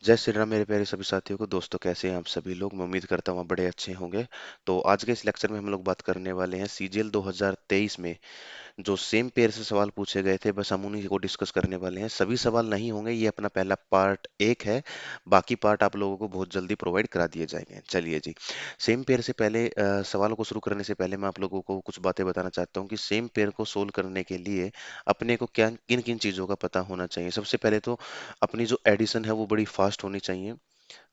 जय श्री राम मेरे प्यारे सभी साथियों को। दोस्तों, कैसे हैं आप सभी लोग? मैं उम्मीद करता हूँ आप बड़े अच्छे होंगे। तो आज के इस लेक्चर में हम लोग बात करने वाले हैं सीजीएल 2023 में जो सेम पेयर से सवाल पूछे गए थे, बस हम उन्हीं को डिस्कस करने वाले हैं। सभी सवाल नहीं होंगे, ये अपना पहला पार्ट एक है। बाकी पार्ट आप लोगों को बहुत जल्दी प्रोवाइड करा दिए जाएंगे। चलिए जी, सेम पेयर से पहले सवालों को शुरू करने से पहले मैं आप लोगों को कुछ बातें बताना चाहता हूँ कि सेम पेयर को सोल्व करने के लिए अपने को क्या किन किन चीज़ों का पता होना चाहिए। सबसे पहले तो अपनी जो एडिशन है वो बड़ी फास्ट होनी चाहिए।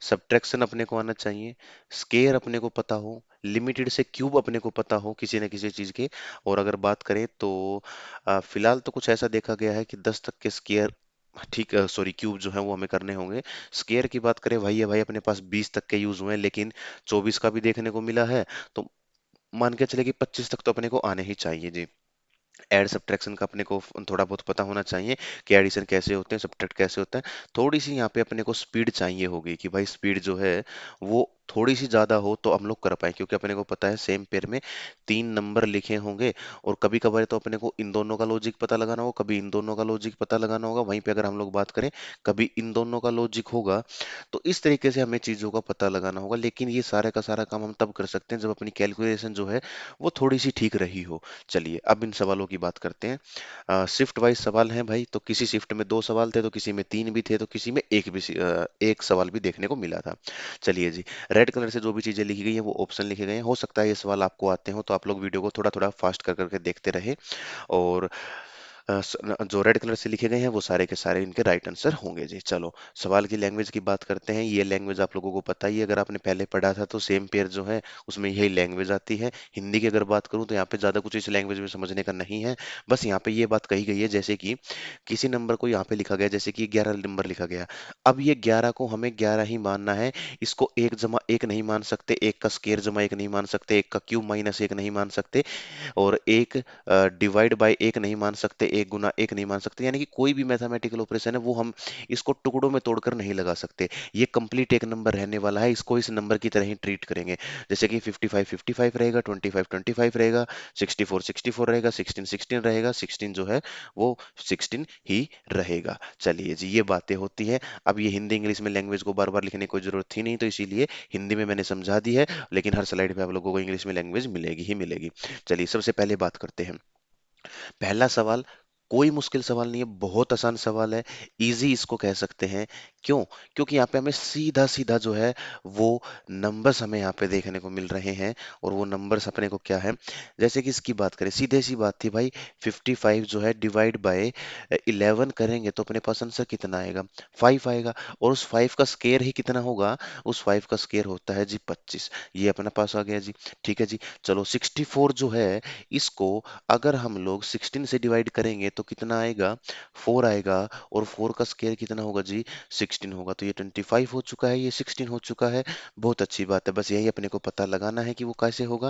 सब्ट्रैक्शन अपने को आना चाहिए। स्केयर अपने को पता हो। लिमिटेड से क्यूब अपने को पता हो किसी न किसी चीज के। और अगर बात करें तो फिलहाल तो कुछ ऐसा देखा गया है कि 10 तक के स्केयर, ठीक, सॉरी, क्यूब जो है वो हमें करने होंगे। स्केयर की बात करें, भाई है भाई, अपने पास 20 तक के यूज हुए हैं, लेकिन 24 का भी देखने को मिला है। तो मान के चले कि 25 तक तो अपने को आने ही चाहिए जी। एड सब्ट्रैक्शन का अपने को थोड़ा बहुत पता होना चाहिए कि एडिशन कैसे होते हैं, सब्ट्रैक्ट कैसे होता है। थोड़ी सी यहाँ पे अपने को स्पीड चाहिए होगी कि भाई स्पीड जो है वो थोड़ी सी ज्यादा हो तो हम लोग कर पाए, क्योंकि अपने को पता है सेम पेयर में 3 नंबर लिखे होंगे। और कभी कभार तो अपने को इन दोनों का लॉजिक पता लगाना होगा, कभी इन दोनों का लॉजिक पता लगाना होगा। वहीं पे अगर हम लोग बात करें, कभी इन दोनों का लॉजिक होगा। तो इस तरीके से हमें चीजों का पता लगाना होगा। लेकिन ये सारे का सारा काम हम तब कर सकते हैं जब अपनी कैलकुलेशन जो है वो थोड़ी सी ठीक रही हो। चलिए अब इन सवालों की बात करते हैं। शिफ्ट वाइज सवाल हैं भाई, तो किसी शिफ्ट में 2 सवाल थे, तो किसी में 3 भी थे, तो किसी में एक सवाल भी देखने को मिला था। चलिए जी, रेड कलर से जो भी चीजें लिखी गई हैं वो ऑप्शन लिखे गए हैं। हो सकता है ये सवाल आपको आते हो, तो आप लोग वीडियो को थोड़ा थोड़ा फास्ट कर करके देखते रहे। और जो रेड कलर से लिखे गए हैं वो सारे के सारे इनके राइट आंसर होंगे जी। चलो सवाल की लैंग्वेज की बात करते हैं। ये लैंग्वेज आप लोगों को पता ही है, अगर आपने पहले पढ़ा था तो सेम पेयर जो है उसमें यही लैंग्वेज आती है। हिंदी की अगर बात करूं तो यहाँ पे ज्यादा कुछ इस लैंग्वेज में समझने का नहीं है। बस यहाँ पे ये बात कही गई है, जैसे कि किसी नंबर को यहाँ पे लिखा गया, जैसे कि 11 नंबर लिखा गया। अब ये 11 को हमें 11 ही मानना है। इसको एक जमा एक नहीं मान सकते, एक का स्केयर जमा एक नहीं मान सकते, एक का क्यूब माइनस एक नहीं मान सकते, और एक डिवाइड बाय एक नहीं मान सकते, एक गुना एक नहीं मान सकते। यानी कि कोई भी मैथमेटिकल ऑपरेशन है वो हम इसको टुकड़ों में तोड़कर नहीं लगा सकते। ये कंप्लीट एक नंबर रहने वाला है, इसको इस नंबर की तरह ही ट्रीट करेंगे। जैसे कि 55 55 रहेगा, 25 25 रहेगा, 64 64 रहेगा, 16 16 रहेगा, 16 जो है वो 16 ही रहेगा। चलिए जी, ये बातें होती हैं। अब ये हिंदी इंग्लिश में लैंग्वेज को बार बार लिखने की कोई जरूरत थी नहीं, तो इसीलिए हिंदी में मैंने समझा दी है। लेकिन हर स्लाइड पे आप लोगों को इंग्लिश में लैंग्वेज मिलेगी ही मिलेगी। चलिए सबसे पहले बात करते हैं। पहला सवाल कोई मुश्किल सवाल नहीं है, बहुत आसान सवाल है। इजी इसको कह सकते हैं। क्यों? क्योंकि यहाँ पे हमें सीधा सीधा जो है वो नंबर्स हमें यहाँ पे देखने को मिल रहे हैं। और वो नंबर्स अपने को क्या है, जैसे कि इसकी बात करें, सीधे सी बात थी भाई। 55 जो है डिवाइड बाय 11 करेंगे तो अपने पास आंसर कितना आएगा? 5 आएगा। और उस 5 का स्केयर ही कितना होगा? उस 5 का स्केयर होता है जी 25। ये अपना पास आ गया जी। ठीक है जी। चलो 64 जो है, इसको अगर हम लोग 16 से डिवाइड करेंगे तो कितना आएगा? 4 आएगा। और 4 का स्क्वायर कितना होगा जी? 16 होगा। तो ये 25 हो चुका है, ये 16 हो चुका है। बहुत अच्छी बात है, बस यही अपने को पता लगाना है कि वो कैसे होगा।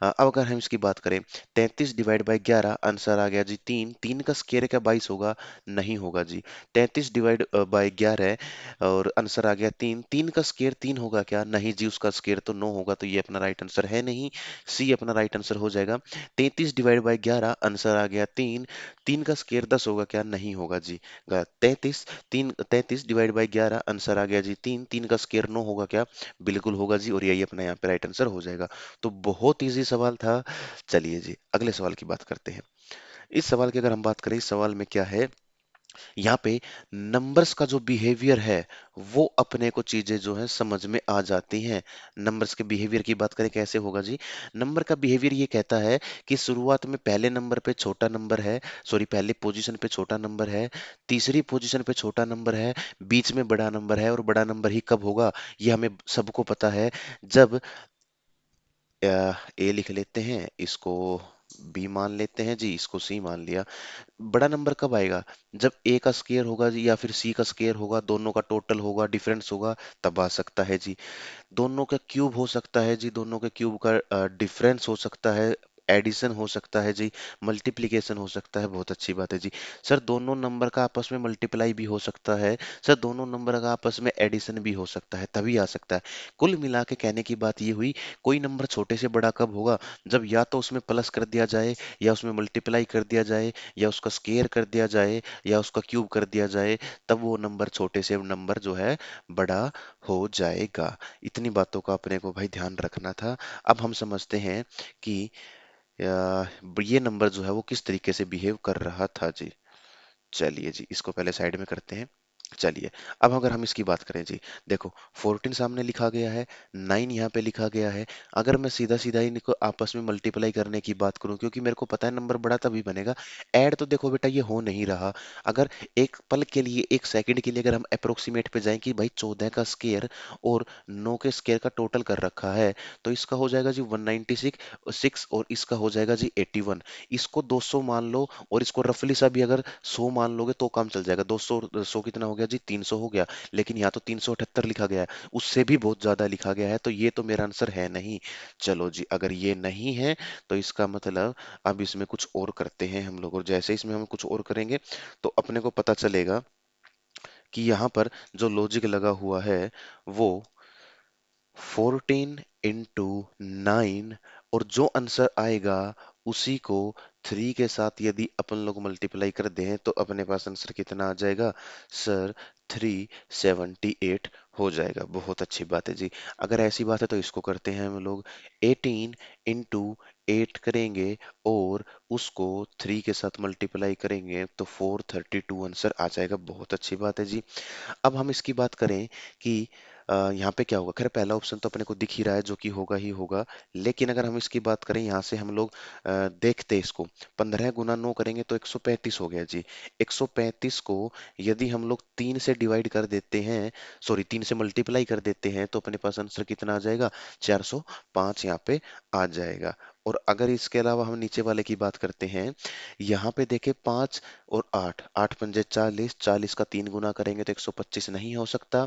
अब अगर हम इसकी बात करें, 33 डिवाइड बाई 11, आंसर आ गया जी 3। 3 का स्क्वायर क्या 22 होगा? नहीं होगा जी। 33 डिवाइड बाई 11 और आंसर आ गया 3। 3 का स्क्वायर 3 होगा क्या? नहीं जी, उसका स्क्वायर तो 9 होगा, तो ये अपना राइट आंसर है नहीं। सी अपना राइट आंसर हो जाएगा। 33 डिवाइड बाई 11, आंसर आ गया 3। 3 का स्क्वायर 10 होगा क्या? नहीं होगा जी। 33 डिवाइड बाई 11, आंसर आ गया जी 3। 3 का स्क्वायर 9 होगा क्या? बिल्कुल होगा जी। और यही अपना यहाँ पे राइट आंसर हो जाएगा। तो बहुत इजी सवाल था। चलिए जी, अगले सवाल की बात करते हैं। इस सवाल की अगर हम बात करें, इस सवाल में क्या है, यहाँ पे नंबर्स का जो बिहेवियर है वो अपने को चीजें जो है समझ में आ जाती हैं। नंबर्स के बिहेवियर की बात करें, कैसे होगा जी? नंबर का बिहेवियर ये कहता है कि शुरुआत में पहले नंबर पे छोटा नंबर है, सॉरी, पहले पोजीशन पे छोटा नंबर है, तीसरी पोजीशन पे छोटा नंबर है, बीच में बड़ा नंबर है। और बड़ा नंबर ही कब होगा? ये हमें सबको पता है। जब ए लिख लेते हैं, इसको बी मान लेते हैं जी, इसको सी मान लिया। बड़ा नंबर कब आएगा? जब ए का स्क्वायर होगा जी, या फिर सी का स्क्वायर होगा, दोनों का टोटल होगा, डिफरेंस होगा, तब आ सकता है जी। दोनों का क्यूब हो सकता है जी, दोनों के क्यूब का डिफरेंस हो सकता है, एडिशन हो सकता है जी, मल्टीप्लिकेशन हो सकता है, बहुत अच्छी बात है जी। सर दोनों नंबर का आपस में मल्टीप्लाई भी हो सकता है, सर दोनों नंबर का आपस में एडिशन भी हो सकता है, तभी आ सकता है। कुल मिला के कहने की बात ये हुई, कोई नंबर छोटे से बड़ा कब होगा, जब या तो उसमें प्लस कर दिया जाए, या उसमें मल्टीप्लाई कर दिया जाए, या उसका स्केयर कर दिया जाए, या उसका क्यूब कर दिया जाए, तब वो नंबर छोटे से नंबर जो है बड़ा हो जाएगा। इतनी बातों का अपने को भाई ध्यान रखना था। अब हम समझते हैं कि ये नंबर जो है वो किस तरीके से बिहेव कर रहा था जी। चलिए जी, इसको पहले साइड में करते हैं। चलिए, अब अगर हम इसकी बात करें जी, देखो 14 सामने लिखा गया है, 9 यहाँ पे लिखा गया है। अगर मैं सीधा सीधा इनको आपस में मल्टीप्लाई करने की बात करूं, क्योंकि मेरे को पता है नंबर बड़ा तभी बनेगा। ऐड तो देखो बेटा ये हो नहीं रहा। अगर एक पल के लिए, एक सेकंड के लिए अगर हम अप्रोक्सीमेट पे जाएं कि भाई 14 का स्केयर और 9 के स्केयर का टोटल कर रखा है, तो इसका हो जाएगा जी 196 और इसका हो जाएगा जी 81। इसको 200 मान लो, और इसको रफली सा भी अगर 100 मान लोगे तो काम चल जाएगा। 200 100 कितना हो गया जी, 300 हो गया। लेकिन यहाँ तो 378 लिखा गया है, उससे भी बहुत ज्यादा लिखा गया है, तो ये तो मेरा आंसर है नहीं। चलो जी, अगर ये नहीं है तो इसका मतलब अब इसमें कुछ और करते हैं हम लोग, और जैसे इसमें हम कुछ और करेंगे तो अपने को पता चलेगा कि यहाँ पर जो लॉजिक लगा हुआ है वो 14 into 9, और जो आंसर आएगा उसी को 3 के साथ यदि अपन लोग मल्टीप्लाई कर दें तो अपने पास आंसर कितना आ जाएगा सर, 378 हो जाएगा। बहुत अच्छी बात है जी। अगर ऐसी बात है तो इसको करते हैं हम लोग, 18 into 8 करेंगे और उसको 3 के साथ मल्टीप्लाई करेंगे तो 432 आंसर आ जाएगा। बहुत अच्छी बात है जी। अब हम इसकी बात करें कि यहाँ पे क्या होगा, खैर पहला ऑप्शन तो अपने को दिख ही रहा है जो कि होगा ही होगा। लेकिन अगर हम इसकी बात करें यहाँ से हम लोग देखते इसको, 15 गुना 9 करेंगे तो 135 हो गया जी। 135 को यदि हम लोग 3 से डिवाइड कर देते हैं, सॉरी 3 से मल्टीप्लाई कर देते हैं, तो अपने पास आंसर कितना आ जाएगा, 405 यहाँ पे आ जाएगा। और अगर इसके अलावा हम नीचे वाले की बात करते हैं, यहाँ पे देखे 5 और 8, 8 पंजे 40, 40 का 3 गुना करेंगे तो 125 नहीं हो सकता,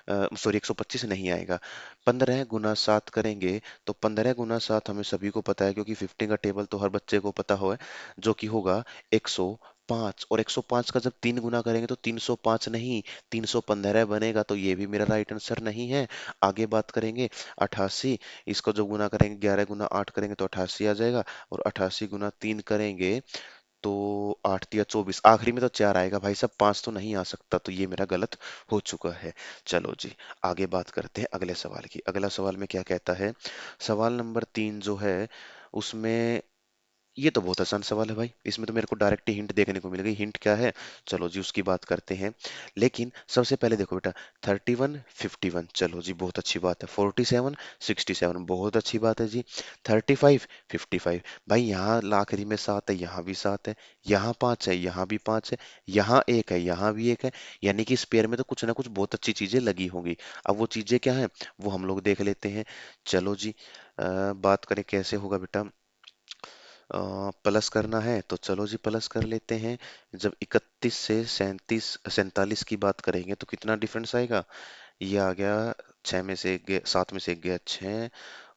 सॉरी 125 नहीं आएगा। 15 गुना 7 करेंगे तो 15 गुना 7 हमें सभी को पता है, क्योंकि 50 का टेबल तो हर बच्चे को पता हो है, जो कि होगा 105। और 105 का जब 3 गुना करेंगे तो 305 नहीं, 315 बनेगा, तो ये भी मेरा राइट आंसर नहीं है। आगे बात करेंगे 88, इसको जब गुना करेंगे 11 गुना 8 करेंगे तो 88 आ जाएगा, और 88 गुना 3 करेंगे तो 8 या 24, आखिरी में तो 4 आएगा भाई साहब, 5 तो नहीं आ सकता, तो ये मेरा गलत हो चुका है। चलो जी, आगे बात करते हैं अगले सवाल की। अगला सवाल में क्या कहता है, सवाल नंबर 3 जो है उसमें, ये तो बहुत आसान सवाल है भाई, इसमें तो मेरे को डायरेक्ट ही हिंट देखने को मिल गई। हिंट क्या है, चलो जी उसकी बात करते हैं। लेकिन सबसे पहले देखो बेटा, 31 51, चलो जी बहुत अच्छी बात है। 47 67, बहुत अच्छी बात है जी। 35 55, भाई यहाँ आखिरी में 7 है, यहाँ भी 7 है, यहाँ 5 है, यहाँ भी 5 है, यहाँ 1 है, यहाँ भी 1 है, यानी कि इस पेयर में तो कुछ ना कुछ बहुत अच्छी चीजें लगी होंगी। अब वो चीजें क्या है वो हम लोग देख लेते हैं। चलो जी, बात करें कैसे होगा बेटा। प्लस करना है तो चलो जी प्लस कर लेते हैं। जब 31 से 37 47 की बात करेंगे तो कितना डिफरेंस आएगा, ये आ गया, 6 में से 1 गया, 7 में से 1 गया 6,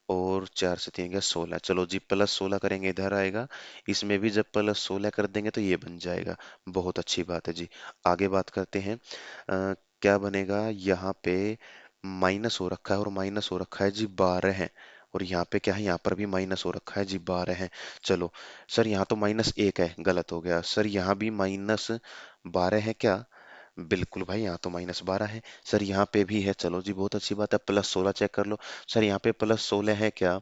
और 4 से 3 गया 16। चलो जी प्लस 16 करेंगे इधर आएगा, इसमें भी जब प्लस 16 कर देंगे तो ये बन जाएगा। बहुत अच्छी बात है जी। आगे बात करते हैं, क्या बनेगा यहाँ पे, माइनस हो रखा है, और माइनस हो रखा है जी 12 है, और यहाँ पे क्या है, यहाँ पर भी माइनस हो रखा है जी 12 है। चलो सर, यहाँ तो -1 है, गलत हो गया सर, यहाँ भी -12 है क्या, बिल्कुल भाई यहाँ तो -12 है। सर यहाँ पे भी है, चलो जी बहुत अच्छी बात है। +16 चेक कर लो, सर यहाँ पे +16 है क्या,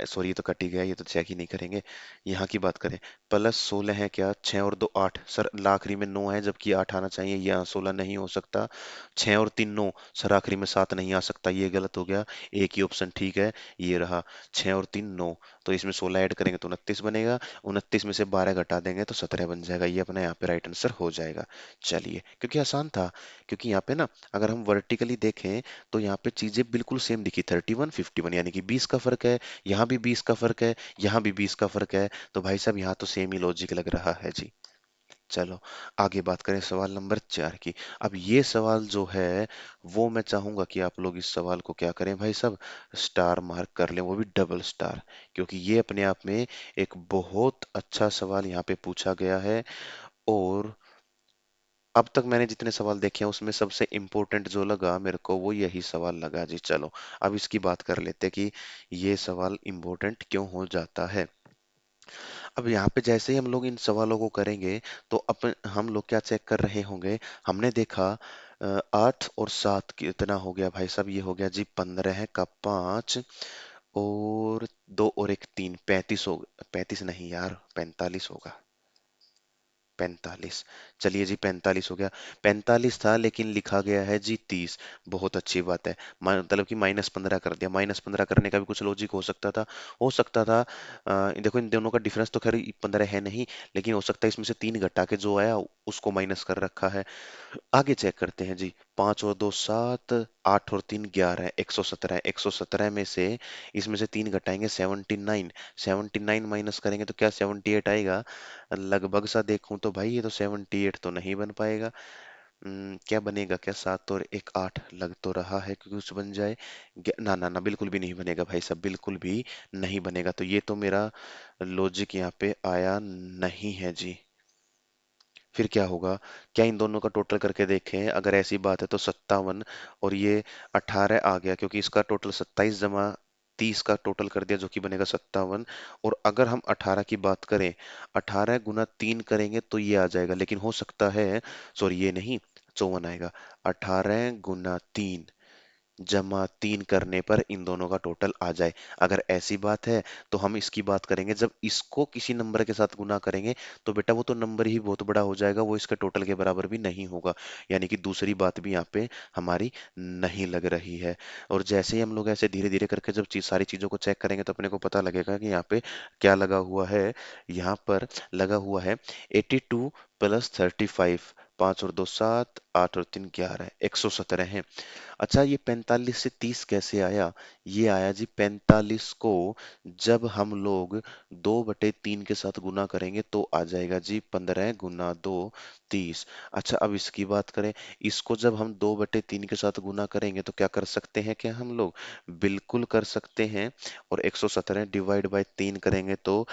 सॉरी ये तो कट ही गया, ये तो चेक ही नहीं करेंगे। यहाँ की बात करें, +16 है क्या, 6 और 2 8, सर आखिरी में 9 है जबकि 8 आना चाहिए, यहाँ 16 नहीं हो सकता। 6 और 3 9, सर आखिरी में 7 नहीं आ सकता, ये गलत हो गया। एक ही ऑप्शन ठीक है, ये रहा, 6 और 3 9, तो इसमें 16 ऐड करेंगे तो 29 बनेगा, 29 में से 12 घटा देंगे तो 17 बन जाएगा, ये अपना यहाँ पे राइट आंसर हो जाएगा। चलिए, क्योंकि आसान था, क्योंकि यहाँ पे ना अगर हम वर्टिकली देखें तो यहाँ पे चीजें बिल्कुल सेम दिखी, 31 51, यानी कि 20 का फर्क है, यहाँ भी 20 का फर्क है, यहाँ भी 20 का फर्क है, तो भाई साहब यहाँ तो सेम ही लॉजिक लग रहा है जी। चलो आगे बात करें सवाल नंबर 4 की। अब ये सवाल जो है वो मैं चाहूंगा कि आप लोग इस सवाल को क्या करें भाई सब, स्टार मार्क कर लें, वो भी डबल स्टार, क्योंकि ये अपने आप में एक बहुत अच्छा सवाल यहाँ पे पूछा गया है। और अब तक मैंने जितने सवाल देखे हैं उसमें सबसे इम्पोर्टेंट जो लगा मेरे को वो यही सवाल लगा जी। चलो अब इसकी बात कर लेते हैं कि ये सवाल इम्पोर्टेंट क्यों हो जाता है। अब यहाँ पे जैसे ही हम लोग इन सवालों को करेंगे तो अपन हम लोग क्या चेक कर रहे होंगे। हमने देखा 8 और 7 कितना हो गया भाई साहब, ये हो गया जी 15 का 5 और 2 और 1 3, 35 हो, 35 नहीं यार 45 होगा, 45। चलिए जी 45 हो गया। 45 था लेकिन लिखा गया है जी 30। बहुत अच्छी बात है। मतलब कि -15 कर दिया। -15 करने का भी कुछ लॉजिक हो सकता था। हो सकता था देखो इन दोनों का डिफरेंस तो खैर 15 है नहीं, लेकिन हो सकता है इसमें से 3 घटा के जो आया उसको माइनस कर रखा है। आगे चेक करते हैं जी। 5 और 2 7, 8 और 3 11, 117। 117 में से इसमें से 3 घटाएंगे 79। 79 माइनस करेंगे तो क्या 78 आएगा। लगभग सा देखूं तो भाई ये तो 78 तो नहीं बन पाएगा। क्या बनेगा, क्या 7 और 1 8 लग तो रहा है कि कुछ बन जाए। ना ना ना बिल्कुल भी नहीं बनेगा भाई साहब, बिल्कुल भी नहीं बनेगा। तो ये तो मेरा लॉजिक यहाँ पे आया नहीं है जी। फिर क्या होगा, क्या इन दोनों का टोटल करके देखें, अगर ऐसी बात है तो 57 और ये 18 आ गया, क्योंकि इसका टोटल 27 जमा 30 का टोटल कर दिया जो कि बनेगा 57। और अगर हम 18 की बात करें, 18 × 3 करेंगे तो ये आ जाएगा, लेकिन हो सकता है, सॉरी ये नहीं, 54 आएगा। 18 × 3 जमा 3 करने पर इन दोनों का टोटल आ जाए। अगर ऐसी बात है तो हम इसकी बात करेंगे, जब इसको किसी नंबर के साथ गुना करेंगे तो बेटा वो तो नंबर ही बहुत बड़ा हो जाएगा, वो इसके टोटल के बराबर भी नहीं होगा। यानी कि दूसरी बात भी यहाँ पे हमारी नहीं लग रही है। और जैसे ही हम लोग ऐसे धीरे धीरे करके जब सारी चीजों को चेक करेंगे तो अपने को पता लगेगा कि यहाँ पे क्या लगा हुआ है। यहाँ पर लगा हुआ है 82 + 35। 5 और 2 7, 8 और 3 11, 117 है। अच्छा ये 45 से 30 कैसे आया। ये आया जी 45 को जब हम लोग 2/3 के साथ गुना करेंगे तो आ जाएगा जी 15 × 2 30। अच्छा अब इसकी बात करें, इसको जब हम 2/3 के साथ गुना करेंगे तो क्या कर सकते हैं, क्या हम लोग बिल्कुल कर सकते हैं। और 117 डिवाइड बाय 3 करेंगे तो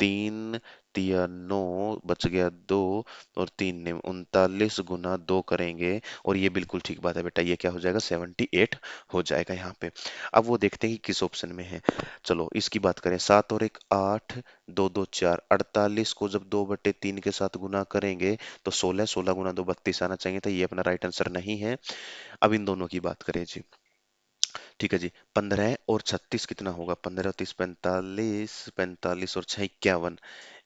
3 × 3 = 9, बच गया 2 और 3 × 39 × 2 करेंगे। और ये बिल्कुल ठीक बात है बेटा, ये क्या हो जाएगा 78 हो जाएगा यहाँ पे। अब वो देखते हैं कि किस ऑप्शन में है। चलो इसकी बात करें, 7 और 1 8, 2 2 4, 48 को जब 2/3 के साथ गुना करेंगे तो 16, 16 × 2 32 आना चाहिए था, ये अपना राइट आंसर नहीं है। अब इन दोनों की बात करें जी। ठीक है जी, 15 और 36 कितना होगा, 15 और 30 45, 45 और 6 51।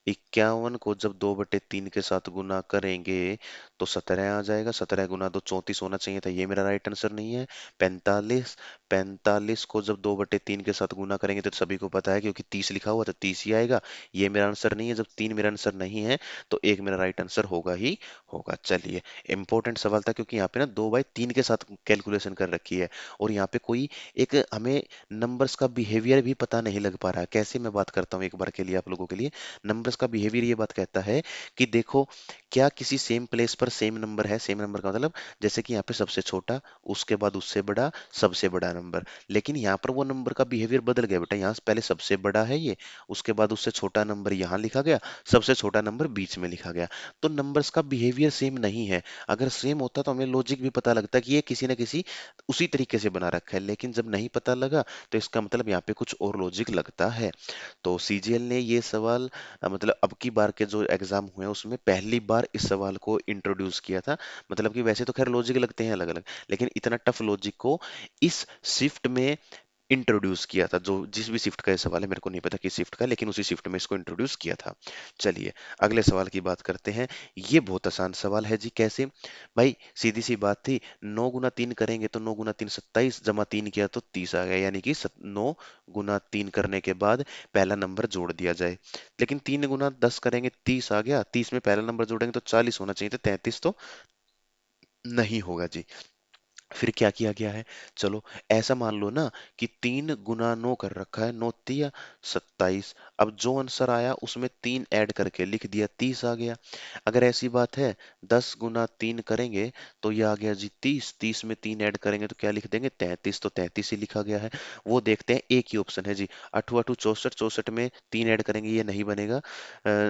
51 को जब 2/3 के साथ गुना करेंगे तो 17 आ जाएगा। 17 × 2 34 होना चाहिए था, ये मेरा राइट आंसर नहीं है। 45, 45 को जब 2/3 के साथ गुना करेंगे तो सभी को पता है क्योंकि 30 लिखा हुआ तो 30 ही आएगा। ये मेरा आंसर नहीं है। जब 3 मेरा आंसर नहीं है तो एक मेरा राइट आंसर होगा ही होगा। चलिए इंपॉर्टेंट सवाल था क्योंकि यहाँ पे ना 2/3 के साथ कैलकुलेशन कर रखी है। और यहाँ पे कोई एक हमें नंबर्स का बिहेवियर भी पता नहीं लग पा रहा है। कैसे, मैं बात करता हूँ एक बार के लिए आप लोगों के लिए। नंबर्स का बिहेवियर ये बात कहता है कि देखो क्या किसी सेम प्लेस पर सेम नंबर है। सेम नंबर का मतलब जैसे कि यहाँ पे सबसे छोटा, उसके बाद उससे बड़ा, सबसे बड़ा नंबर। लेकिन यहाँ पर वो नंबर का बिहेवियर बदल गया बेटा। यहाँ से पहले सबसे बड़ा है ये, उसके बाद उससे छोटा नंबर यहाँ लिखा गया, सबसे छोटा नंबर बीच में लिखा गया। तो नंबर्स का बिहेवियर सेम नहीं है। अगर सेम होता तो हमें लॉजिक भी पता लगता कि ये किसी न किसी उसी तरीके से बना रखा है। लेकिन जब नहीं पता लगा तो इसका मतलब यहाँ पे कुछ और लॉजिक लगता है। तो सीजीएल ने ये सवाल मतलब अब की बार के जो एग्जाम हुए हैं उसमें पहली बार इस सवाल को इंट्रोड्यूस किया था। मतलब कि वैसे तो खैर लॉजिक लगते हैं अलग अलग, लेकिन इतना टफ लॉजिक को इस शिफ्ट में इंट्रोड्यूस किया था। जो जिस भी शिफ्ट का ये सवाल है, मेरे को नहीं पता किस शिफ्ट का, लेकिन उसी शिफ्ट में इसको इंट्रोड्यूस किया था। चलिए अगले सवाल की बात करते हैं। ये बहुत आसान सवाल है जी। कैसे भाई, सीधी सी बात थी। 9 × 3 करेंगे तो 9 × 3 27, जमा 3 किया तो 30 आ गया। यानी कि 9 × 3 करने के बाद पहला नंबर जोड़ दिया जाए। लेकिन 3 × 10 करेंगे, 30 आ गया। 30 में पहला नंबर जोड़ेंगे तो 40 होना चाहिए था, 33 तो नहीं होगा जी। फिर क्या किया गया है, चलो ऐसा मान लो ना कि 3 गुना 9 कर रखा है, 9 तिया 27। अब जो आंसर आया उसमें 3 ऐड करके लिख दिया, 30 आ गया। अगर ऐसी बात है, 10 गुना 3 करेंगे तो ये आ गया जी 30, 30 में 3 ऐड करेंगे तो क्या लिख देंगे, 33, तो 33 ही लिखा गया है। वो देखते हैं, एक ही ऑप्शन है जी, अठू अठू 64, 64 में 3 ऐड करेंगे ये नहीं बनेगा।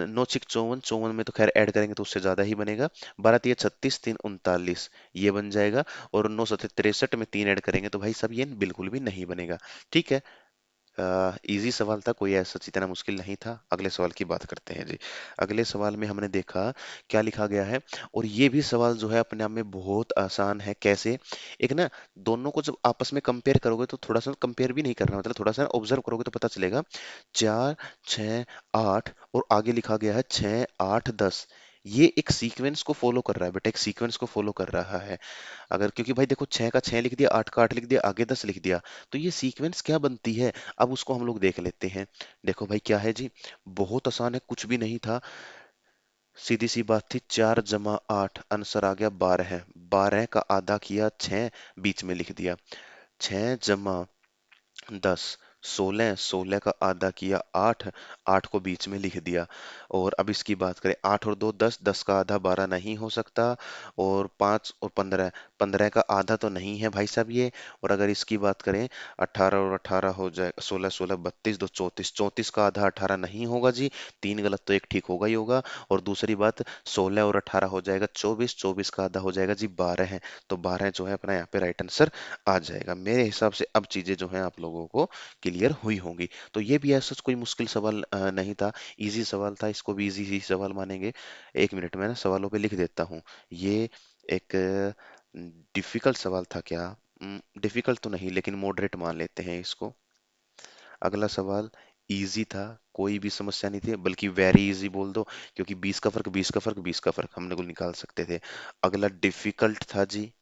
9 6 54, 54 में तो खैर ऐड करेंगे तो उससे ज्यादा ही बनेगा। 12 तिया 36, 3 39, ये बन जाएगा। और 9 7 63 में 3 ऐड करेंगे तो भाई सब ये बिल्कुल भी नहीं बनेगा। ठीक है, इजी सवाल था, कोई ऐसा इतना मुश्किल नहीं था। अगले सवाल की बात करते हैं जी। अगले सवाल में हमने देखा क्या लिखा गया है, और ये भी सवाल जो है अपने आप में बहुत आसान है। कैसे, एक ना, दोनों को जब आपस में कंपेयर करोगे तो थोड़ा सा कंपेयर भी नहीं करना, मतलब थोड़ा सा ऑब्जर्व करोगे तो पता चलेगा। 4 6 8 और आगे लिखा गया है 6 8 10। ये एक सीक्वेंस को फॉलो कर रहा है बेटा, एक सीक्वेंस को फॉलो कर रहा है। अगर, क्योंकि भाई देखो, 6 का 6 लिख दिया, 8 का 8 लिख दिया, आगे 10 लिख दिया, तो ये सीक्वेंस क्या बनती है, अब उसको हम लोग देख लेते हैं। देखो भाई क्या है जी, बहुत आसान है, कुछ भी नहीं था, सीधी सी बात थी, 4 जमा 8, आंसर आ गया 12 है। 12 का आधा किया 6, बीच में लिख दिया। 6 जमा 10, 16, 16 का आधा किया 8, 8 को बीच में लिख दिया। और अब इसकी बात करें, 8 और 2 10, 10 का आधा 12 नहीं हो सकता। और 5 और 15, 15 का आधा तो नहीं है भाई साहब ये। और अगर इसकी बात करें, 18 और 18 हो जाए, 16 16 32, 2 34, 34 का आधा 18 नहीं होगा जी, 3 गलत तो एक ठीक होगा ही होगा। और दूसरी बात, 16 और 18 हो जाएगा 24, 24 का आधा हो जाएगा जी 12 है। तो 12 जो है अपना यहाँ पे राइट आंसर आ जाएगा। मेरे हिसाब से अब चीजें जो हैं आप लोगों को क्लियर हुई होंगी। तो ये भी ऐसा कोई मुश्किल सवाल नहीं था, इजी सवाल था, इसको भी इजी ही सवाल मानेंगे। 1 मिनट में ना सवालों पे लिख देता हूँ। ये एक डिफिकल्ट सवाल था क्या, डिफिकल्ट तो नहीं लेकिन मॉडरेट मान लेते हैं इसको। अगला सवाल इजी था, कोई भी समस्या नहीं थी, बल्कि वेरी इजी बोल दो, क्योंकि 20 का फर्क, 20 का फर्क, 20 का फर्क हम लोग निकाल सकते थे। अगला डिफिकल्ट था जी,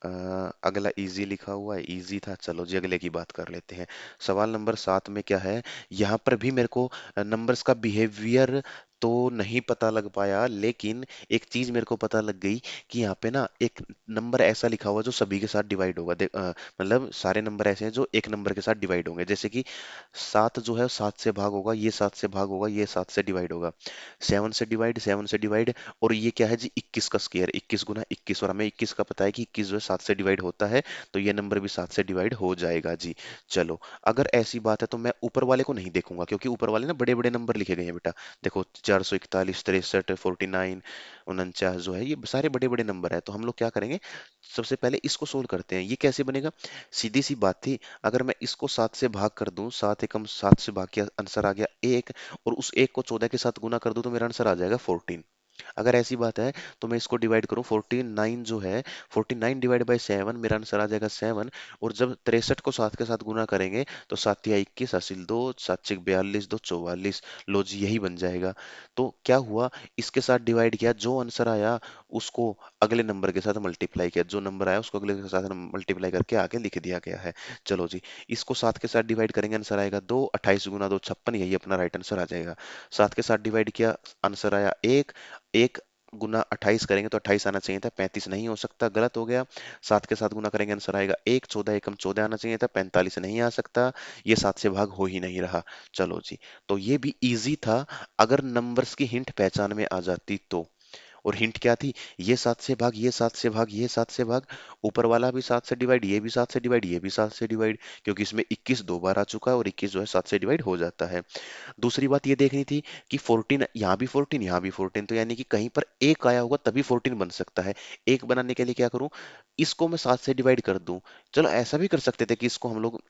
अगला इजी लिखा हुआ है, इजी था। चलो जी अगले की बात कर लेते हैं। सवाल नंबर 7 में क्या है, यहाँ पर भी मेरे को नंबर्स का बिहेवियर तो नहीं पता लग पाया, लेकिन एक चीज मेरे को पता लग गई कि यहाँ पे ना एक नंबर ऐसा लिखा हुआ जो सभी के साथ डिवाइड होगा। मतलब सारे नंबर ऐसे हैं जो एक नंबर के साथ डिवाइड होंगे, जैसे कि 7 जो है 7 से भाग होगा, ये 7 से भाग होगा, ये 7 से डिवाइड होगा। 7 से डिवाइड, 7 से डिवाइड। और ये क्या है जी, 21 का स्क्वायर, 21 गुना 21। और हमें 21 का पता है कि 21 जो है 7 से डिवाइड होता है, तो ये नंबर भी 7 से डिवाइड हो जाएगा जी। चलो, अगर ऐसी बात है तो मैं ऊपर वाले को नहीं देखूंगा, क्योंकि ऊपर वाले ना बड़े बड़े नंबर लिखे गए हैं बेटा। देखो, 441, 63, 49, 49 जो है, ये सारे बड़े बड़े नंबर है। तो हम लोग क्या करेंगे, सबसे पहले इसको सोल्व करते हैं। ये कैसे बनेगा, सीधी सी बात थी, अगर मैं इसको 7 से भाग कर दूं, 7 एकम 7 से भाग किया, आंसर आ गया 1। और उस 1 को 14 के साथ गुना कर दूं तो मेरा आंसर आ जाएगा 14। अगर ऐसी बात है तो मैं इसको डिवाइड करूं, 49 जो है, 49 डिवाइड बाय 7, मेरा आंसर आ जाएगा 7। और जब 63 को 7 के साथ गुना करेंगे तो 7 या 21, हासिल 2, 7 6 42, 2 44। लो जी यही बन जाएगा। तो क्या हुआ, इसके साथ डिवाइड किया, जो आंसर आया उसको अगले नंबर के साथ मल्टीप्लाई किया, जो नंबर आया उसको अगले के साथ मल्टीप्लाई करके आगे लिख दिया गया है। चलो जी, इसको 7 के साथ डिवाइड करेंगे, आंसर आएगा 2, 28 गुना 2 56, यही अपना राइट आंसर आ जाएगा। 7 के साथ डिवाइड किया, आंसर आया 1, 1 गुना 28 करेंगे तो 28 आना चाहिए था, 35 नहीं हो सकता, गलत हो गया। 7 के साथ गुना करेंगे, आंसर आएगा 1, 14 एकम 14 आना चाहिए था, 45 नहीं आ सकता, ये 7 से भाग हो ही नहीं रहा। चलो जी, तो ये भी इजी था, अगर नंबर्स की हिंट पहचान में आ जाती तो। और हिंट क्या थी, ये 7 से भाग, ये 7 से भाग, ये 7 से भाग, ऊपर वाला भी 7 से डिवाइड, ये भी 7 से डिवाइड, ये भी 7 से डिवाइड, क्योंकि इसमें 21 दो बार आ चुका है और 21 जो है 7 से डिवाइड हो जाता है। दूसरी बात ये देखनी थी कि 14, यहाँ भी 14, यहाँ भी 14, तो यानी कि कहीं पर एक आया होगा तभी 14 बन सकता है। एक बनाने के लिए क्या करूं, इसको मैं 7 से डिवाइड कर दूं। चलो ऐसा भी कर सकते थे कि इसको हम लोग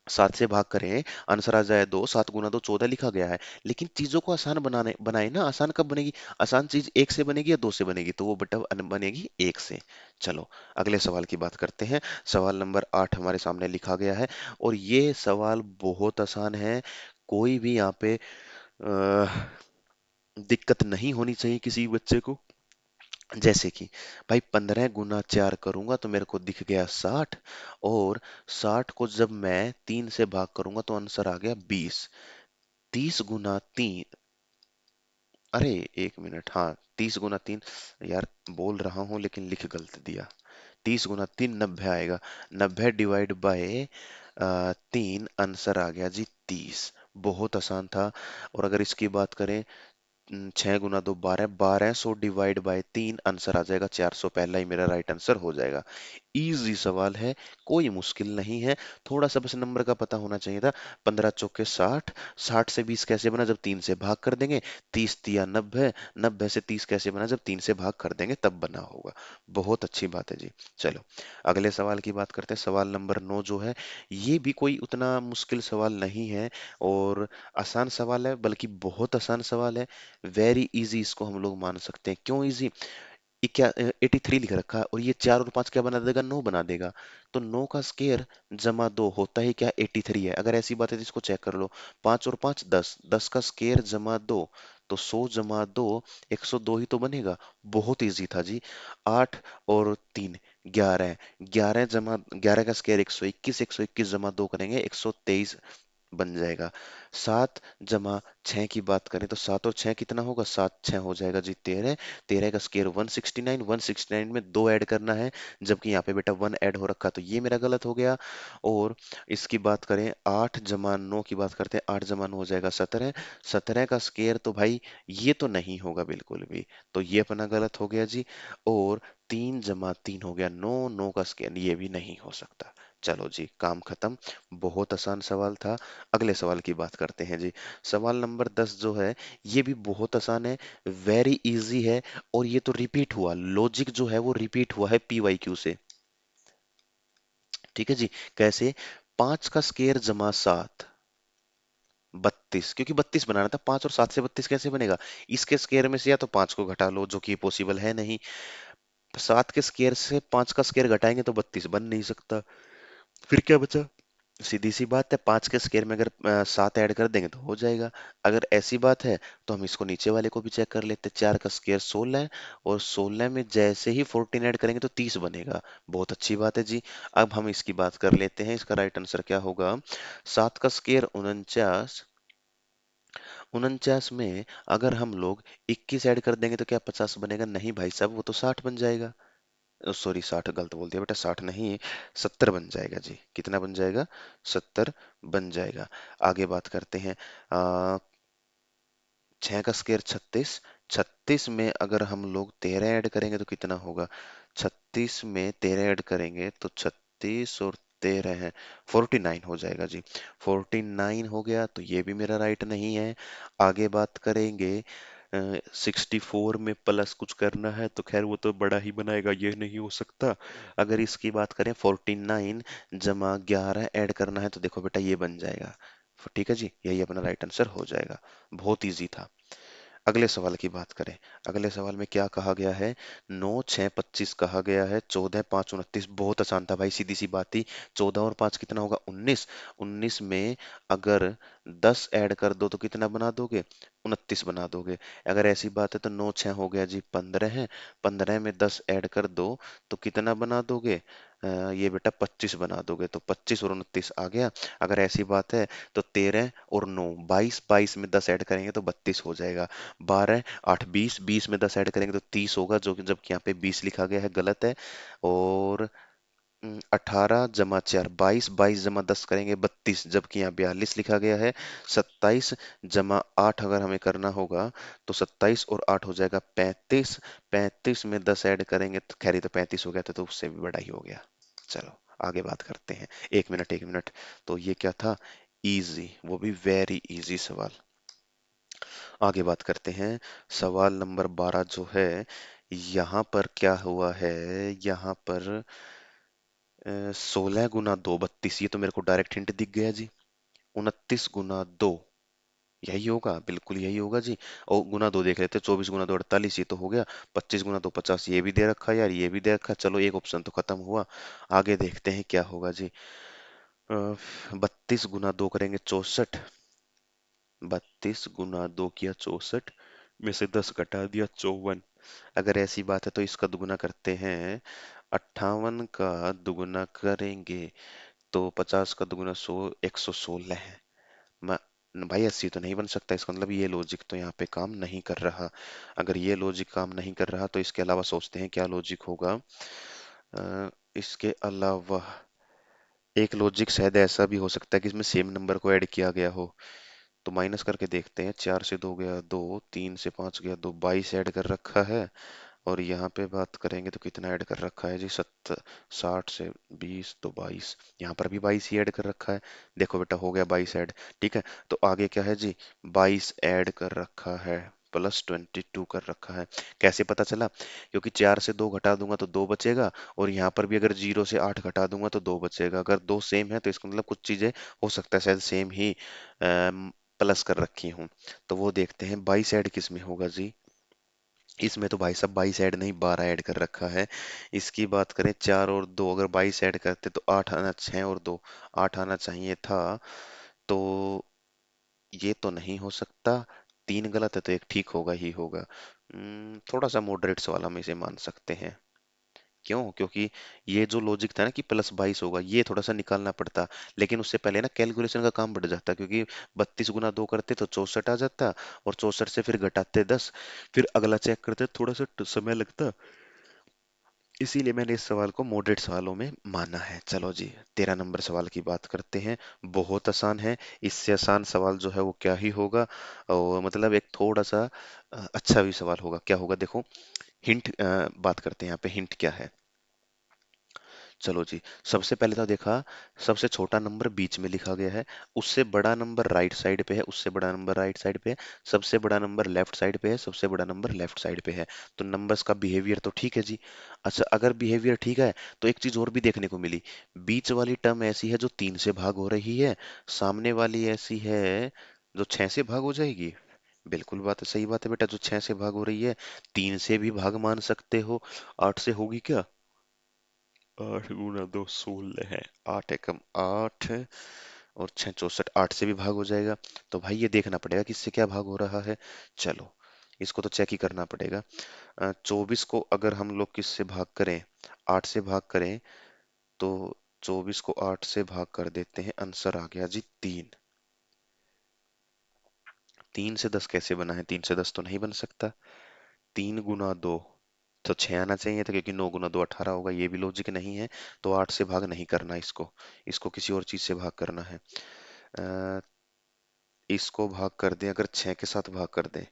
7 से भाग करें, आंसर आ जाए 2, 7 गुना 2 14 लिखा गया है। लेकिन चीजों को आसान बनाने बनाए ना, आसान कब बनेगी, आसान चीज 1 से बनेगी या 2 से बनेगी, तो वो बटा बनेगी 1 से। चलो अगले सवाल की बात करते हैं। सवाल नंबर 8 हमारे सामने लिखा गया है, और ये सवाल बहुत आसान है, कोई भी यहाँ पे दिक्कत नहीं होनी चाहिए किसी बच्चे को। जैसे कि भाई, 15 गुना 4 करूंगा तो मेरे को दिख गया 60। और 60 को जब मैं 3 से भाग करूंगा तो आंसर आ गया 20। 30 गुना 3, अरे एक मिनट, हाँ 30 गुना 3, यार बोल रहा हूँ लेकिन लिख गलत दिया। 30 गुना 3 90 आएगा। 90 डिवाइड बाय 3, आंसर आ गया जी 30। बहुत आसान था। और अगर इसकी बात करें, 6 गुना 2 12, 1200 डिवाइड बाय 3, आंसर आ जाएगा 400। पहला ही मेरा राइट आंसर हो जाएगा। इजी सवाल है, कोई मुश्किल नहीं है। थोड़ा सा बस नंबर का पता होना चाहिए था। 15 चौके 60, 60 से 20 कैसे बना, जब 3 से भाग कर देंगे। 30 तिया 90, 90 से 30 कैसे बना, जब 3 से भाग कर देंगे तब बना होगा। बहुत अच्छी बात है जी। चलो अगले सवाल की बात करते हैं। सवाल नंबर 9 जो है, ये भी कोई उतना मुश्किल सवाल नहीं है और आसान सवाल है, बल्कि बहुत आसान सवाल है। वेरी इजी इसको हम लोग मान सकते हैं। क्यों इजी? क्या 83 लिख रखा है और ये 4 और 5 क्या बना देगा, 9 बना देगा। तो 9 का स्केयर जमा 2 होता ही क्या, 83 है। अगर ऐसी बात है तो इसको चेक कर लो। 5 और 5 10, 10 का स्केयर जमा 2, तो 100 जमा 2, 102 ही तो बनेगा। बहुत इजी था जी। 8 और 3 11, 11 का स्केयर 121, 121 जमा 2 करेंगे 123 बन जाएगा। 7 जमा 6 की बात करें तो 7 और 6 कितना होगा, 7 6 हो जाएगा जी 13। 13 का स्केयर 169, 169 में 2 ऐड करना है, जबकि यहाँ पे बेटा 1 ऐड हो रखा, तो ये मेरा गलत हो गया। और इसकी बात करें, 8 जमा 9 की बात करते हैं। 8 जमा 9 हो जाएगा 17। 17 का स्केयर तो भाई ये तो नहीं होगा बिल्कुल भी, तो ये अपना गलत हो गया जी। और 3 जमा 3 हो गया 9, 9 का स्केयर ये भी नहीं हो सकता। चलो जी, काम खत्म। बहुत आसान सवाल था। अगले सवाल की बात करते हैं जी। सवाल नंबर 10 जो है, ये भी बहुत आसान है, वेरी इजी है। और ये तो रिपीट हुआ, लॉजिक जो है वो रिपीट हुआ है पीवाईक्यू से। ठीक है जी। कैसे? 5 का स्केयर जमा 7, 32, क्योंकि 32 बनाना था। 5 और 7 से 32 कैसे बनेगा? इसके स्केयर में से या तो 5 को घटा लो, जो कि पॉसिबल है नहीं। 7 के स्केयर से 5 का स्केयर घटाएंगे तो 32 बन नहीं सकता। फिर क्या बचा? सीधी सी बात है, 5 के स्क्वायर में अगर 7 ऐड कर देंगे तो हो जाएगा। अगर ऐसी बात है तो हम इसको नीचे वाले को भी चेक कर लेते हैं। 4 का स्क्वायर 16 है, और 16 में जैसे ही 14 ऐड करेंगे तो 30 बनेगा। बहुत अच्छी बात है जी। अब हम इसकी बात कर लेते हैं, इसका राइट आंसर क्या होगा। 7 का स्क्वायर 49, 49 में अगर हम लोग 21 ऐड कर देंगे तो क्या 50 बनेगा? नहीं भाई साहब, वो तो 60 बन जाएगा। सॉरी, 60 गलत बोल दिया बेटा, 60 नहीं, 70 बन जाएगा जी। कितना बन जाएगा? 70 बन जाएगा। आगे बात करते हैं। 6 का स्क्वायर 36, 36 में अगर हम लोग 13 ऐड करेंगे तो कितना होगा? 36 में 13 ऐड करेंगे तो 36 और 13 है, 49 हो जाएगा जी। 49 हो गया, तो ये भी मेरा राइट नहीं है। आगे बात करेंगे। 64 में प्लस कुछ करना है तो खैर वो तो बड़ा ही बनाएगा, ये नहीं हो सकता। अगर इसकी बात करें, 49 जमा 11 ऐड करना है तो देखो बेटा ये बन जाएगा। ठीक है जी, यही अपना राइट आंसर हो जाएगा। बहुत इजी था। अगले सवाल की बात करें। अगले सवाल में क्या कहा गया है? 9 6 25 कहा गया है। 14 5 29, बहुत आसान था भाई, सीधी सी बात थी। 14 और 5 कितना होगा? 19। 19 में अगर 10 ऐड कर दो तो कितना बना दोगे? 29 बना दोगे। अगर ऐसी बात है तो 9 6 हो गया जी 15 है। 15 में 10 ऐड कर दो तो कितना बना दोगे? ये बेटा 25 बना दोगे, तो 25 और 29 आ गया। अगर ऐसी बात है तो 13 और 9 22, 22 में 10 ऐड करेंगे तो 32 हो जाएगा। 12 8 20, 20 में 10 ऐड करेंगे तो 30 होगा, जो कि जबकि यहाँ पे 20 लिखा गया है, गलत है। और 18 जमा 4 22, 22 जमा 10 करेंगे 32, जबकि यहाँ 42 लिखा गया है। 27 जमा 8 अगर हमें करना होगा तो 27 और 8 हो जाएगा 35। 35 में 10 ऐड करेंगे तो खैर ये तो 35 हो गया था, तो उससे भी बड़ा ही हो गया। चलो आगे बात करते हैं। एक मिनट एक मिनट, तो ये क्या था? इजी, वो भी वेरी इजी सवाल। आगे बात करते हैं। सवाल नंबर 12 जो है, यहाँ पर क्या हुआ है? यहाँ पर 16 गुना 2 32, ये तो मेरे को डायरेक्ट हिंट दिख गया जी। 29 गुना 2, यही होगा, बिल्कुल यही होगा जी। और गुना 2 देख लेते हैं। 24 गुना 2 48, ये तो हो गया। 25 गुना 2 50, ये भी दे रखा है यार, ये भी दे रखा है। चलो एक ऑप्शन तो खत्म हुआ। आगे देखते हैं क्या होगा जी। 32 गुना 2 करेंगे 64। 32 गुना 2 किया 64, में से 10 घटा दिया 54। अगर ऐसी बात है तो इसका दुगुना करते हैं। 58 का दुगुना करेंगे तो 50 का दुगुना 100, 116 है। भाई 80 तो नहीं बन सकता, इसका मतलब ये लॉजिक तो यहाँ पे काम नहीं कर रहा। अगर ये लॉजिक काम नहीं कर रहा तो इसके अलावा सोचते हैं क्या लॉजिक होगा। इसके अलावा एक लॉजिक शायद ऐसा भी हो सकता है कि इसमें सेम नंबर को ऐड किया गया हो। तो माइनस करके देखते हैं, 4 से 2 गया 2, 3 से 5 गया 2, 22 ऐड कर रखा है। और यहाँ पे बात करेंगे तो कितना ऐड कर रखा है जी, 60 से 20 तो 22, यहाँ पर भी 22 ही ऐड कर रखा है। देखो बेटा हो गया 22 ऐड। ठीक है, तो आगे क्या है जी, 22 ऐड कर रखा है, +22 कर रखा है। कैसे पता चला? क्योंकि 4 से 2 घटा दूंगा तो 2 बचेगा, और यहाँ पर भी अगर 0 से 8 घटा दूंगा तो 2 बचेगा। अगर दो सेम है तो इसका मतलब कुछ चीजें हो सकता है शायद सेम ही प्लस कर रखी हूँ। तो वो देखते हैं 22 ऐड किस में होगा जी। इसमें तो भाई साहब 22 ऐड नहीं 12 ऐड कर रखा है। इसकी बात करें 4 और 2, अगर 22 ऐड करते तो 8 आना, 6 और 2 8 आना चाहिए था। तो ये तो नहीं हो सकता, 3 गलत है तो एक ठीक होगा ही होगा। थोड़ा सा मॉडरेट्स वाला में इसे मान सकते हैं। क्यों? क्योंकि ये जो लॉजिक था ना कि +22 होगा, ये थोड़ा सा निकालना पड़ता, लेकिन उससे पहले ना कैलकुलेशन का काम बढ़ जाता, क्योंकि 32 × 2 करते तो 64 आ जाता, और 64 से फिर घटाते 10, फिर अगला चेक करते थोड़ा सा समय लगता। इसीलिए मैंने इस सवाल को मॉडरेट सवालों में माना है। चलो जी, 13 नंबर सवाल की बात करते हैं। बहुत आसान है, इससे आसान सवाल जो है वो क्या ही होगा। और मतलब एक थोड़ा सा अच्छा भी सवाल होगा। क्या होगा देखो, हिंट बात करते हैं, यहाँ पे हिंट क्या है। चलो जी, सबसे पहले तो देखा, सबसे छोटा नंबर बीच में लिखा गया है, उससे बड़ा नंबर राइट साइड पे है, उससे बड़ा नंबर राइट साइड पे है, सबसे बड़ा नंबर लेफ्ट साइड पे है, सबसे बड़ा नंबर लेफ्ट साइड पे है। तो नंबर्स का बिहेवियर तो ठीक है जी। अच्छा, अगर बिहेवियर ठीक है तो एक चीज और भी देखने को मिली। बीच वाली टर्म ऐसी है जो 3 से भाग हो रही है, सामने वाली ऐसी है जो 6 से भाग हो जाएगी। बिल्कुल बात है, सही बात है बेटा, जो 6 से भाग हो रही है, 3 से भी भाग मान सकते हो। 8 से होगी क्या? 8 × 2 16 है, 8 एकम 8, और 6 64, 8 से भी भाग हो जाएगा। तो भाई ये देखना पड़ेगा कि इससे क्या भाग हो रहा है। चलो, इसको तो चेक ही करना पड़ेगा। 24 को अगर हम लोग किससे भाग करें, 8 से भाग करें, तो 24 को 8 से भाग कर देते हैं, आंसर आ गया जी 3। 3 से 10 कैसे बना है? 3 से 10 तो नहीं बन सकता। 3 × 2 तो 6 आना चाहिए था, क्योंकि 9 × 2 18 होगा, ये भी लॉजिक नहीं है। तो 8 से भाग नहीं करना इसको, इसको किसी और चीज से भाग करना है। अ, इसको भाग कर दें, अगर 6 के साथ भाग कर दें,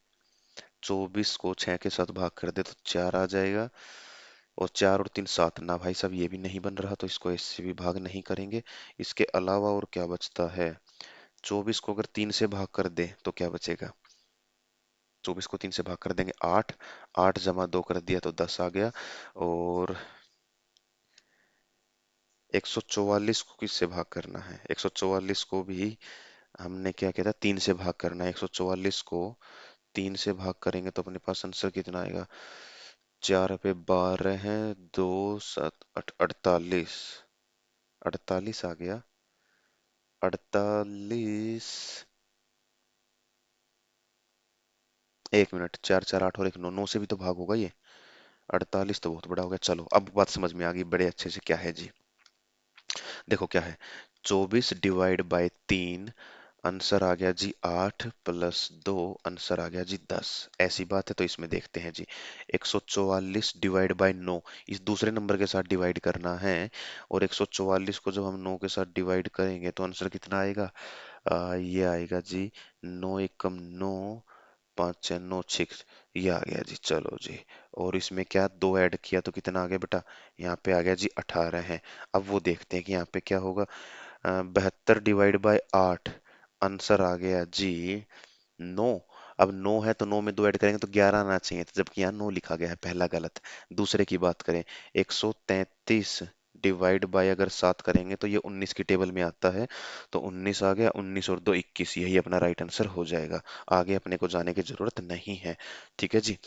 24 को 6 के साथ भाग कर दे तो 4 आ जाएगा, और 4 और 3 7 ना भाई साहब, ये भी नहीं बन रहा, तो इसको इससे भी भाग नहीं करेंगे। इसके अलावा और क्या बचता है? 24 को अगर 3 से भाग कर दे तो क्या बचेगा? 24 को 3 से भाग कर देंगे 8, 8 × 2 कर दिया तो 10 आ गया। और 144 को किससे भाग करना है? 144 को भी हमने क्या किया था, 3 से भाग करना है। 144 को 3 से भाग करेंगे तो अपने पास आंसर कितना आएगा? 4 पे 12 है, 2 7 8 48, 48 आ गया। 48, 1 मिनट, 4 4 8 और 1 9, 9 से भी तो भाग होगा ये। 48 तो बहुत बड़ा हो गया। चलो अब बात समझ में आ गई बड़े अच्छे से, क्या है जी। देखो क्या है, 24 डिवाइड बाय 3, आंसर आ गया जी 8 + 2, आंसर आ गया जी 10। ऐसी बात है, तो इसमें देखते हैं जी। 144 डिवाइड बाय 9, इस दूसरे नंबर के साथ डिवाइड करना है, और 144 को जब हम 9 के साथ डिवाइड करेंगे तो आंसर कितना आएगा? ये आएगा जी 9 × 1 = 9, 5 6 9 6, ये आ गया जी। चलो जी, और इसमें क्या 2 ऐड किया तो कितना आ गया बेटा? यहाँ पे आ गया जी 18 है। अब वो देखते हैं कि यहाँ पे क्या होगा। 72 डिवाइड बाय 8, आंसर आ गया जी 9। अब 9 है तो 9 में 2 ऐड करेंगे तो 11 आना चाहिए था, जबकि यहाँ 9 लिखा गया है, पहला गलत। दूसरे की बात करें, 133 डिवाइड बाय अगर 7 करेंगे तो ये 19 की टेबल में आता है। तो 19 आ गया, 19 और 2 21, यही अपना राइट आंसर हो जाएगा। आगे अपने को जाने की जरूरत नहीं है। ठीक है जी।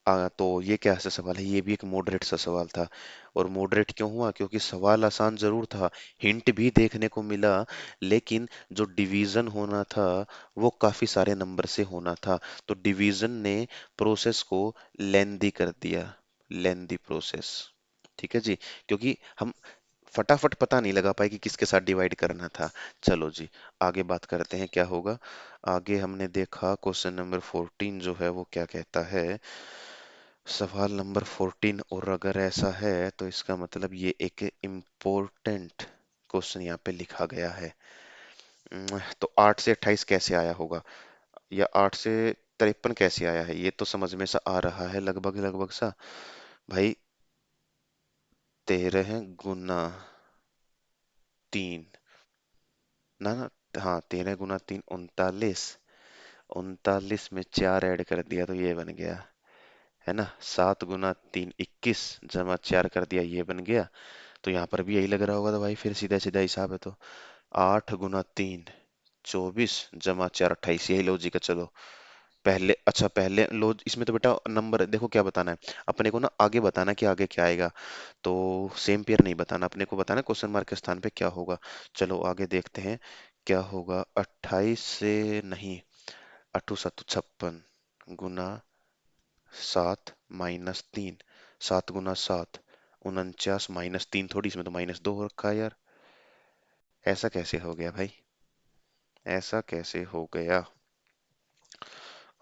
तो ये क्या ऐसा सवाल है, ये भी एक मॉडरेट सा सवाल था। और मॉडरेट क्यों हुआ? क्योंकि सवाल आसान जरूर था, हिंट भी देखने को मिला, लेकिन जो डिवीजन होना था वो काफी सारे नंबर से होना था। तो डिवीजन ने प्रोसेस को लेंदी कर दिया, लेंदी प्रोसेस। ठीक है जी, क्योंकि हम फटाफट पता नहीं लगा पाए कि किसके साथ डिवाइड करना था। चलो जी, आगे बात करते हैं क्या होगा। आगे हमने देखा क्वेश्चन नंबर 14 जो है वो क्या कहता है। सवाल नंबर 14, और अगर ऐसा है तो इसका मतलब ये एक इम्पोर्टेंट क्वेश्चन यहाँ पे लिखा गया है। तो 8 से 28 कैसे आया होगा, या 8 से 53 कैसे आया है, ये तो समझ में सा आ रहा है लगभग लगभग सा। भाई 13 गुना 3, ना ना, हाँ 13 गुना 3 39, 39 में 4 ऐड कर दिया तो ये बन गया, है ना। 7 गुना 3 21, जमा 4 कर दिया ये बन गया। तो यहाँ पर भी यही लग रहा होगा, तो भाई फिर सीधा सीधा हिसाब है तो 8 गुना 3 24, जमा 4 28, यही लॉजिक है। चलो पहले, अच्छा पहले लो, इसमें तो बेटा नंबर देखो क्या बताना है अपने को ना, आगे बताना कि आगे क्या आएगा। तो सेम पेयर नहीं बताना अपने को, बताना क्वेश्चन मार्क के स्थान पे क्या होगा। चलो आगे देखते हैं क्या होगा। 28 से नहीं, 8 7 56 गुना 7 - 3, 7 गुना 7 49 -3 थोड़ी, इसमें तो -2 हो रखा है यार। ऐसा कैसे हो गया भाई, ऐसा कैसे हो गया।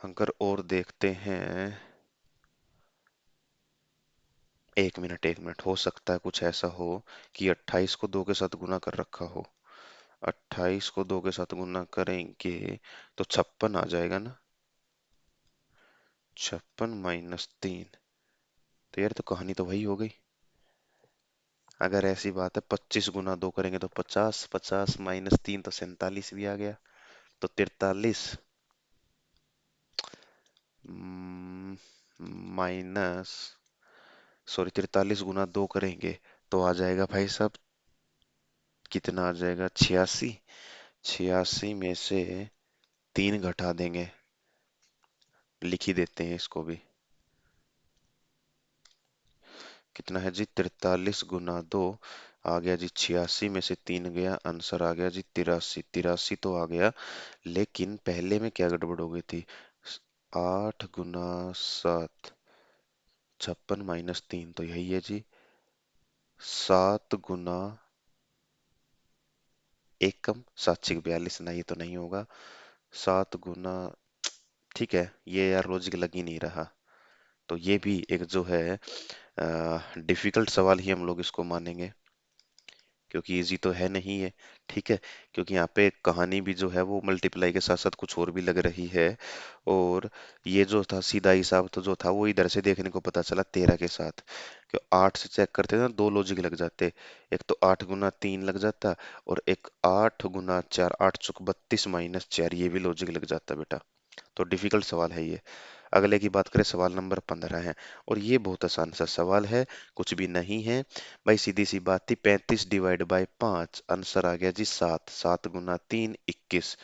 अगर और देखते हैं, एक मिनट, हो सकता है कुछ ऐसा हो कि 28 को 2 के साथ गुना कर रखा हो। 28 को 2 के साथ गुना करेंगे तो 56 आ जाएगा ना। 56 - 3, तो यार तो कहानी तो वही हो गई। अगर ऐसी बात है 25 गुना 2 करेंगे तो 50, 50 -3 तो 47 भी आ गया, तो 43 माइनस, सॉरी 43 गुना 2 करेंगे तो आ जाएगा भाई साहब, कितना आ जाएगा, 86। 86 में से 3 घटा देंगे, लिख ही देते हैं इसको भी। कितना है जी, 43 गुना 2 आ गया जी 86 में से 3 गया, आंसर आ गया जी 83। 83 तो आ गया, लेकिन पहले में क्या गड़बड़ हो गई थी। 8 गुना 7, 56 - 3 तो यही है जी। 7 गुना 1 कम, 7 6 42, ना ये तो नहीं होगा। 7 गुना, ठीक है ये यार लॉजिक लग ही नहीं रहा। तो ये भी एक जो है डिफिकल्ट सवाल ही हम लोग इसको मानेंगे, क्योंकि इजी तो है नहीं है। ठीक है, क्योंकि यहाँ पे कहानी भी जो है वो मल्टीप्लाई के साथ साथ कुछ और भी लग रही है। और ये जो था सीधा हिसाब तो जो था वो इधर से देखने को पता चला 13 के साथ, क्यों 8 से चेक करते ना दो लॉजिक लग जाते। एक तो 8 गुना 3 लग जाता, और एक 8 गुना 4, 8 चौक 32 -4, ये भी लॉजिक लग जाता बेटा। तो डिफिकल्ट सवाल है ये। अगले की बात करें, सवाल नंबर 15 है, और ये बहुत आसान सा सवाल है, कुछ भी नहीं है भाई, सीधी सी बात थी। 35 ÷ 5, आंसर आ गया जी 7। 7 गुना 3 21,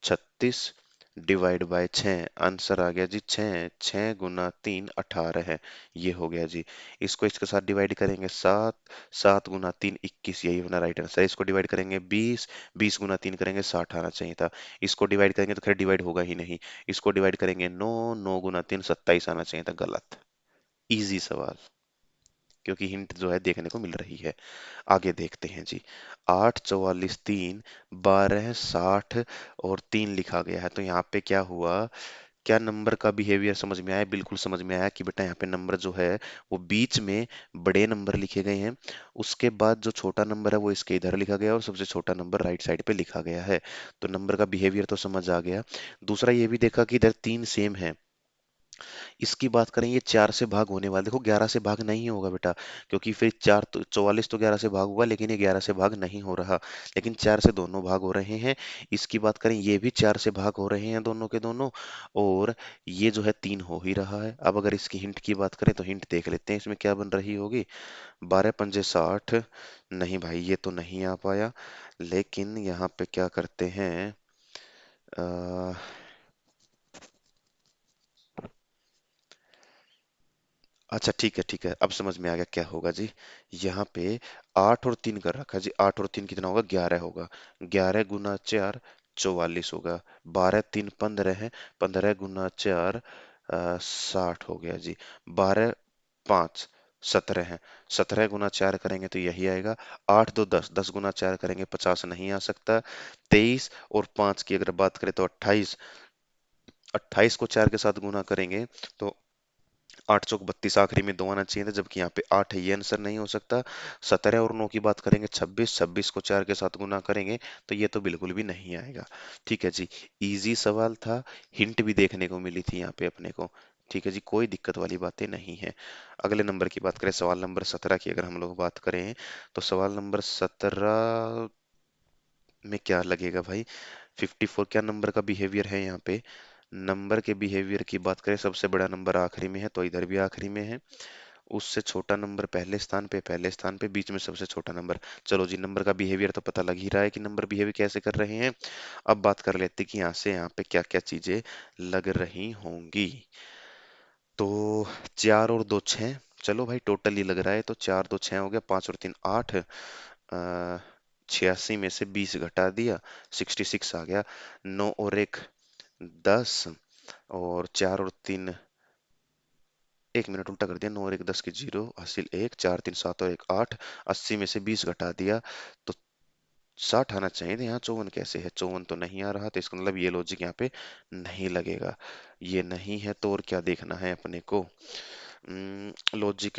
36 डिवाइड बाय 6, आंसर आ गया जी 6। 6 गुना 3 18 है, ये हो गया जी। इसको इसके साथ डिवाइड करेंगे 7, 7 गुना 3 21, यही अपना राइट आंसर है। इसको डिवाइड करेंगे 20, 20 गुना 3 करेंगे 60 आना चाहिए था। इसको डिवाइड करेंगे तो खैर डिवाइड होगा ही नहीं। इसको डिवाइड करेंगे 9, 9 गुना 3 27 आना चाहिए था, गलत। इजी सवाल, क्योंकि हिंट जो है देखने को मिल रही है। आगे देखते हैं जी। 8 44 3, 12 60 और 3 लिखा गया है, तो यहाँ पे क्या हुआ, क्या नंबर का बिहेवियर समझ में आया। बिल्कुल समझ में आया कि बेटा यहाँ पे नंबर जो है वो बीच में बड़े नंबर लिखे गए हैं, उसके बाद जो छोटा नंबर है वो इसके इधर लिखा गया है, और सबसे छोटा नंबर राइट साइड पे लिखा गया है। तो नंबर का बिहेवियर तो समझ आ गया। दूसरा ये भी देखा कि इधर 3 सेम है। इसकी बात करें, ये 4 से भाग होने वाला, देखो 11 से भाग नहीं होगा बेटा, क्योंकि फिर 4 तो 44 तो 11 से भाग हुआ, लेकिन ये 11 से भाग नहीं हो रहा, लेकिन 4 से दोनों भाग हो रहे हैं। इसकी बात करें, ये भी 4 से भाग हो रहे हैं दोनों के दोनों, और ये जो है 3 हो ही रहा है। अब अगर इसकी हिंट की बात करें तो हिंट देख लेते हैं इसमें क्या बन रही होगी। 12 पंजे 60, नहीं भाई ये तो नहीं आ पाया। लेकिन यहाँ पे क्या करते हैं, अ, अच्छा ठीक है ठीक है, अब समझ में आ गया क्या होगा जी। यहाँ पे 8 और 3 कर रखा है जी, 8 और 3 कितना होगा, 11 होगा। 11 गुना 4 44 होगा। 12 3 15 है, 15 गुना 4 60 हो गया जी। 12 5 17 है। 17 गुना 4 करेंगे तो यही आएगा। 8 2 10, 10 गुना 4 करेंगे 50 नहीं आ सकता। 23 और 5 की अगर बात करें तो 28। 28 को 4 के साथ गुना करेंगे तो 8 चौक 32, आखिरी में 2 आना चाहिए था, जबकि यहाँ पे 8 है, ये आंसर नहीं हो सकता। 17 और 9 की बात करेंगे 26, 26 को 4 के साथ गुना करेंगे तो ये तो बिल्कुल भी नहीं आएगा। ठीक है जी, इजी सवाल था। हिंट भी देखने को मिली थी यहाँ पे अपने को। ठीक है जी, कोई दिक्कत वाली बातें नहीं है। अगले नंबर की बात करें, सवाल नंबर 17 की अगर हम लोग बात करें, तो सवाल नंबर 17 में क्या लगेगा भाई? 54 क्या नंबर का बिहेवियर है यहाँ पे? नंबर के बिहेवियर की बात करें, सबसे बड़ा नंबर आखिरी में है तो इधर भी आखिरी में है। उससे छोटा नंबर पहले स्थान पे, पहले स्थान पे, बीच में सबसे छोटा नंबर। चलो जी, नंबर का बिहेवियर तो पता लग ही रहा है कि नंबर बिहेव कैसे कर रहे हैं। अब बात कर लेते हैं कि यहाँ से यहाँ पे क्या क्या चीजें लग रही होंगी। तो 4 और 2 6, चलो भाई टोटल ही लग रहा है, तो 4 2 6 हो गया, 5 और 3 8, 86 में से 20 घटा दिया, 66 आ गया। 9 और 1 10, और 4 और 3, 1 मिनट उल्टा कर दिया, 9 और 1 10 की 0 हासिल 1, 4 3 7 और 1 8, 80 में से 20 घटा दिया तो 60 आना चाहिए था। यहाँ 54 कैसे है? 54 तो नहीं आ रहा, तो इसका मतलब ये लॉजिक यहाँ पे नहीं लगेगा। ये नहीं है तो और क्या देखना है अपने को? लॉजिक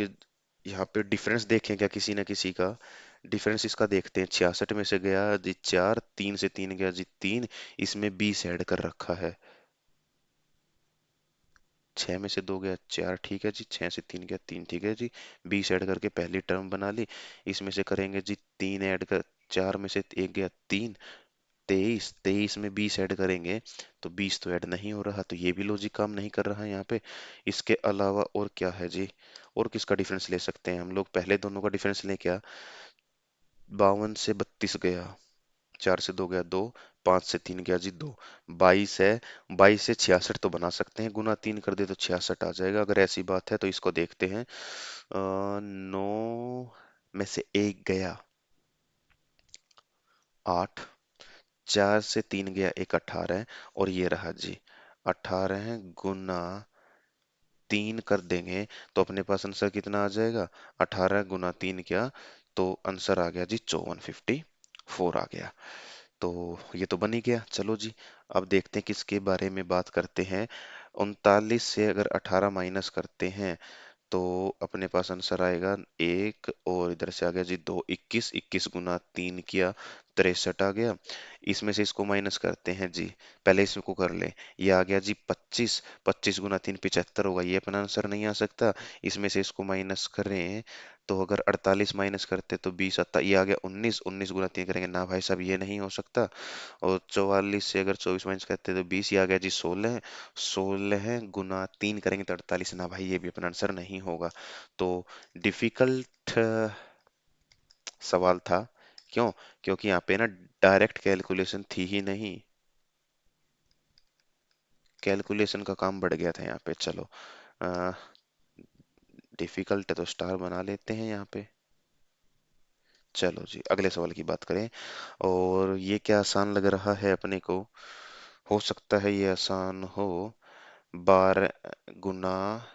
यहाँ पे डिफरेंस देखें क्या किसी ना किसी का? डिफरेंस इसका देखते हैं। 66 में से गया जी 4, 3 से 3 गया जी 3, इसमें 20 ऐड कर रखा है। 6 में से 2 गया 4, ठीक है जी, 6 से 3 गया 3, ठीक है जी। 20 ऐड करके पहली टर्म बना ली। इसमें से करेंगे जी 3 ऐड कर, 4 में से 1 गया 3, 23, 23 में 20 ऐड करेंगे तो 20 तो ऐड नहीं हो रहा, तो ये भी लॉजिक काम नहीं कर रहा है यहाँ पे। इसके अलावा और क्या है जी? और किसका डिफरेंस ले सकते हैं हम लोग? पहले दोनों का डिफरेंस लें क्या? 52 से 32 गया, 4 से 2 गया 2, 5 से 3 गया जी 2, 22 है। 22 से 66 तो बना सकते हैं, गुना 3 कर दे तो 66 आ जाएगा। अगर ऐसी बात है तो इसको देखते हैं। 9 में से 1 गया 8, 4 से 3 गया 1 18 है, और ये रहा जी 18 है, गुना 3 कर देंगे तो अपने पास आंसर कितना आ जाएगा? 18 गुना 3 क्या, तो आंसर आ गया जी 54, 54 आ गया। तो ये तो बन ही गया। चलो जी, अब देखते हैं किसके बारे में बात करते हैं। 39 से अगर 18 माइनस करते हैं तो अपने पास आंसर आएगा 1, और इधर से आ गया जी 2, 21, 21 गुना 3 किया 63 आ गया। इसमें से इसको माइनस करते हैं जी, पहले इसको कर ले। ये आ गया जी 25, 25 गुना 3 75 होगा, ये अपना आंसर नहीं आ सकता। इसमें से इसको माइनस करें तो अगर 48 माइनस करते तो 20 आता, ये आ गया 19, 19 गुना 3 करेंगे ना भाई साहब, ये नहीं हो सकता। और 44 से अगर 24 माइनस करते तो 20, ये आ गया जी 16, 16 गुना 3 करेंगे तो 48 ना भाई, ये भी अपना आंसर नहीं होगा। तो डिफिकल्ट सवाल था। क्यों? क्योंकि यहाँ पे ना डायरेक्ट कैलकुलेशन थी ही नहीं, कैलकुलेशन का काम बढ़ गया था यहाँ पे। चलो, डिफिकल्ट है तो स्टार बना लेते हैं यहाँ पे। चलो जी, अगले सवाल की बात करें। और ये क्या आसान लग रहा है अपने को? हो सकता है ये आसान हो। 12 गुना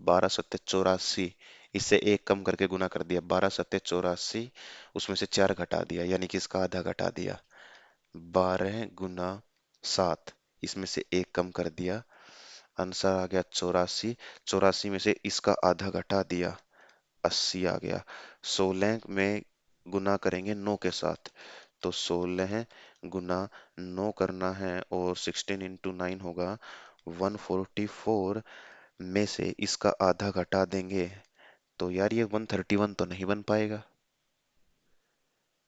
12 सत्ते 84, इससे एक कम करके गुना कर दिया, 12 सत्ते 84, उसमें से 4 घटा दिया, यानी कि इसका आधा घटा दिया। 12 गुना 7, इसमें से एक कम कर दिया, आंसर आ गया 84। 84 में से इसका आधा घटा दिया, 80 आ गया। 16 में गुना करेंगे 9 के साथ, तो 16 गुना 9 करना है, और 16 × 9 होगा 144, में से इसका आधा घटा देंगे तो यार ये 131 तो नहीं बन पाएगा।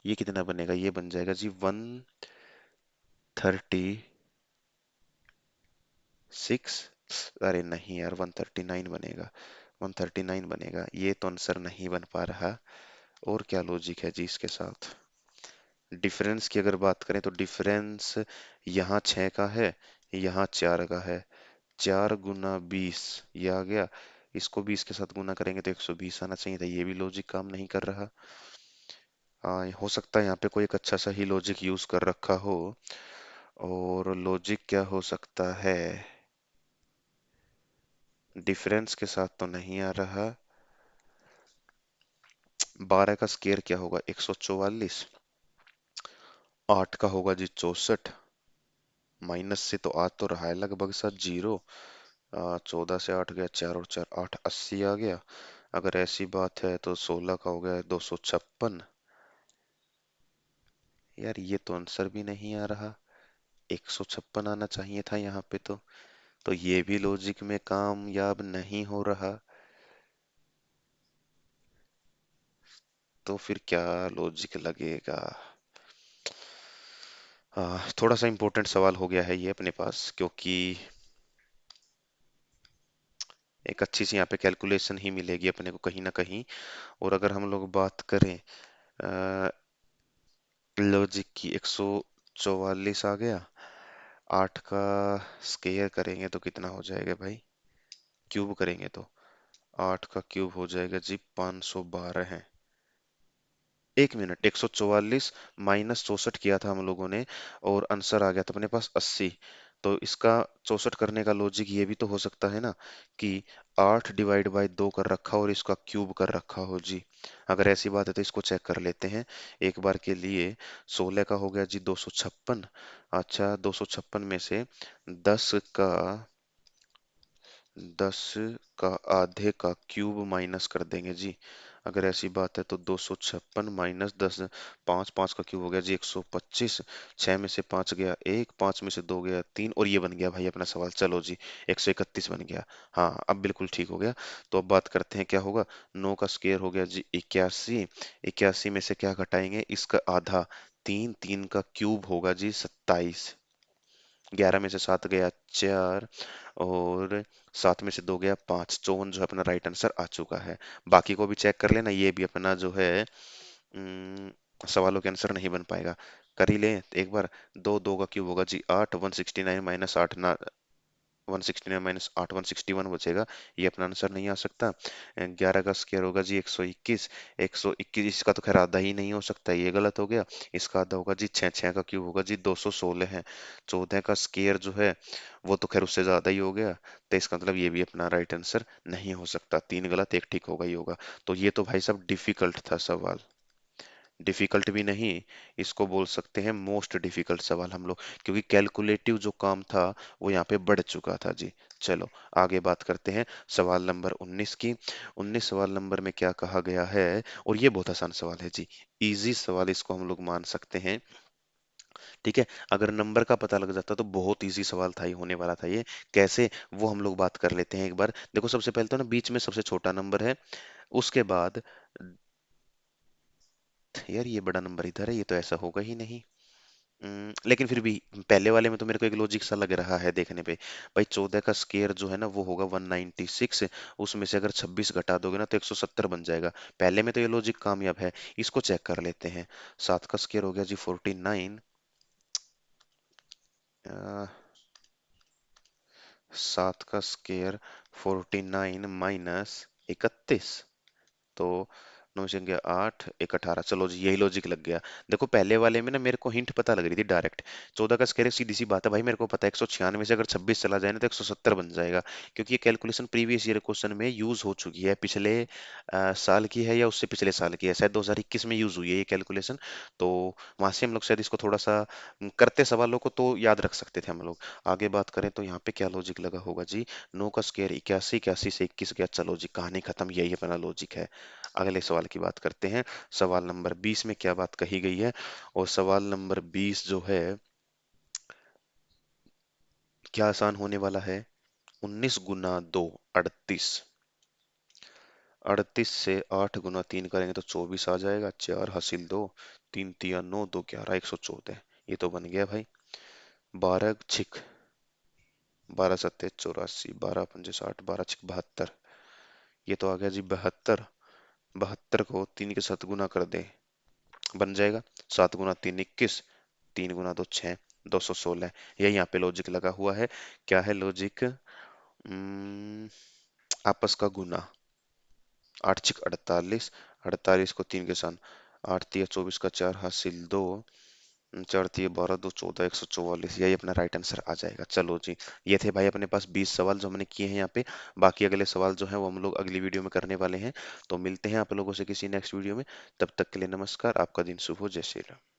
ये कितना बनेगा? ये बन जाएगा जी 136। अरे नहीं यार, 139 बनेगा, 139 बनेगा, ये तो आंसर नहीं बन पा रहा। और क्या लॉजिक है जी इसके साथ? डिफरेंस की अगर बात करें तो डिफरेंस यहाँ 6 का है, यहाँ 4 का है। 4 गुना 20 ये आ गया, इसको 20 के साथ गुना करेंगे तो 120 आना चाहिए था, ये भी लॉजिक काम नहीं कर रहा। हो सकता है यहाँ पे कोई एक अच्छा सा ही लॉजिक यूज कर रखा हो। और लॉजिक क्या हो सकता है? डिफरेंस के साथ तो नहीं आ रहा, 12 का स्केयर क्या होगा? 144। 8 का होगा जी 64। माइनस से तो आ तो रहा है लगभग सा जीरो। 14 से 8 गया, 4 और 4 8, 80 आ गया। अगर ऐसी बात है तो 16 का हो गया 256। यार ये तो आंसर भी नहीं आ रहा। 156 आना चाहिए था यहाँ पे तो ये भी लॉजिक में कामयाब नहीं हो रहा। तो फिर क्या लॉजिक लगेगा? थोड़ा सा इम्पोर्टेंट सवाल हो गया है ये अपने पास, क्योंकि एक अच्छी सी यहाँ पे कैलकुलेशन ही मिलेगी अपने को कहीं ना कहीं। और अगर हम लोग बात करें लॉजिक की, 144 आ गया। 8 का स्क्वायर करेंगे तो कितना हो जाएगा भाई? क्यूब करेंगे तो 8 का क्यूब हो जाएगा जी 512 है। 1 मिनट, 144 माइनस 64 किया था हम लोगों ने, और आंसर आ गया था अपने पास 80। तो इसका 64 करने का लॉजिक ये भी तो हो सकता है ना कि 8 डिवाइड बाय 2 कर रखा और इसका क्यूब कर रखा हो जी। अगर ऐसी बात है तो इसको चेक कर लेते हैं एक बार के लिए। 16 का हो गया जी 256। अच्छा, 256 में से 10 का 10 का आधे का क्यूब माइनस कर देंगे जी। अगर ऐसी बात है तो 256 माइनस 10, 5, 5 का क्यूब हो गया जी 125। 6 में से 5 गया 1, 5 में से 2 गया 3, और ये बन गया भाई अपना सवाल। चलो जी, 131 बन गया। हाँ, अब बिल्कुल ठीक हो गया। तो अब बात करते हैं क्या होगा। 9 का स्क्वायर हो गया जी 81। 81 में से क्या घटाएंगे? इसका आधा, 3, 3 का क्यूब होगा जी 27। 11 में से 7 गया 4, और 7 में से 2 गया 5, 54 जो है अपना राइट आंसर आ चुका है। बाकी को भी चेक कर लेना, ये भी अपना जो है सवालों के आंसर नहीं बन पाएगा। कर ही ले एक बार। 2, 2 का क्यूब होगा जी 8, 169 माइनस 8 ना, 169 माइनस 8, 161 बचेगा। ये अपना आंसर नहीं आ सकता। 11 का स्क्वायर होगा जी 121। 121 इसका तो खैर आधा ही नहीं हो सकता, ये गलत हो गया। इसका आधा होगा जी 6, 6 का क्यूब होगा जी 216 है। 14 का स्क्वायर जो है वो तो खैर उससे ज्यादा ही हो गया। तो इसका मतलब ये भी अपना राइट आंसर नहीं हो सकता। 3 गलत, एक ठीक होगा ही होगा। तो ये तो भाई साहब डिफिकल्ट था सवाल। डिफिकल्ट भी नहीं, इसको बोल सकते हैं मोस्ट डिफिकल्ट सवाल हम लोग, क्योंकि कैलकुलेटिव जो काम था वो यहाँ पे बढ़ चुका था जी। चलो आगे बात करते हैं सवाल नंबर 19 की। 19 सवाल नंबर में क्या कहा गया है? और ये बहुत आसान सवाल है जी, इजी सवाल इसको हम लोग मान सकते हैं। ठीक है, अगर नंबर का पता लग जाता तो बहुत इजी सवाल था, ही होने वाला था ये। कैसे, वो हम लोग बात कर लेते हैं एक बार। देखो सबसे पहले तो ना बीच में सबसे छोटा नंबर है, उसके बाद यार ये बड़ा नंबर इधर है, ये तो ऐसा होगा ही नहीं। लेकिन फिर भी पहले वाले में तो मेरे को एक लॉजिक सा लग रहा है देखने पे। भाई 14 का स्केयर जो है ना वो होगा 196। उसमें से अगर 26 घटा दोगे ना तो 170 बन जाएगा। पहले में तो ये लॉजिक कामयाब है। इसको चेक कर लेते हैं। 7 का स्केयर हो गया जी 49। 7 का स्केयर 49 माइनस 31, तो 9 से गया 8, 1 18। चलो जी यही लॉजिक लग गया। देखो पहले वाले में ना मेरे को हिंट पता लग रही थी डायरेक्ट। 14 का स्क्वायर सीधी सी बात है भाई, मेरे को पता है 196 से अगर 26 चला जाए ना तो 170 बन जाएगा। क्योंकि ये कैलकुलेशन प्रीवियस ईयर क्वेश्चन में यूज हो चुकी है। पिछले साल की है या उससे पिछले साल की है, शायद 2021 में यूज हुई है ये कैलकुलेशन। तो वहां से हम लोग शायद इसको थोड़ा सा करते सवालों को तो याद रख सकते थे हम लोग। आगे बात करें तो यहाँ पे क्या लॉजिक लगा होगा जी। 9 का स्क्वायर 81, 81 से 21 गया। चलो जी कहानी खत्म, यही अपना लॉजिक है। अगले सवाल की बात करते हैं। सवाल नंबर 20 में क्या बात कही गई है? और सवाल नंबर 20 जो है क्या आसान होने वाला है। 19 गुना 2 38। 38 से 8 गुना 3 करेंगे तो 24 आ जाएगा। 4 हासिल 2, 3 तिया 9, 2 11, 114। ये तो बन गया भाई। 12 छिक 12 सत्ते 84, 12 पंजे 60, 12 छिक 72। ये तो आ गया जी 72। 72 को 3 के साथ गुना कर दे, बन जाएगा 7 गुना 3 21, 3 गुना 2 6, 216। यही यहाँ पे लॉजिक लगा हुआ है। क्या है लॉजिक? आपस का गुना। 8 छिक 48, 48 को 3 के साथ, 8 तिया 24 का 4 हासिल 2, चार तीय 12 2 14 144, यही अपना राइट आंसर आ जाएगा। चलो जी, ये थे भाई अपने पास 20 सवाल जो हमने किए हैं यहाँ पे। बाकी अगले सवाल जो है वो हम लोग अगली वीडियो में करने वाले हैं। तो मिलते हैं आप लोगों से किसी नेक्स्ट वीडियो में। तब तक के लिए नमस्कार, आपका दिन शुभ हो, जय श्री राम।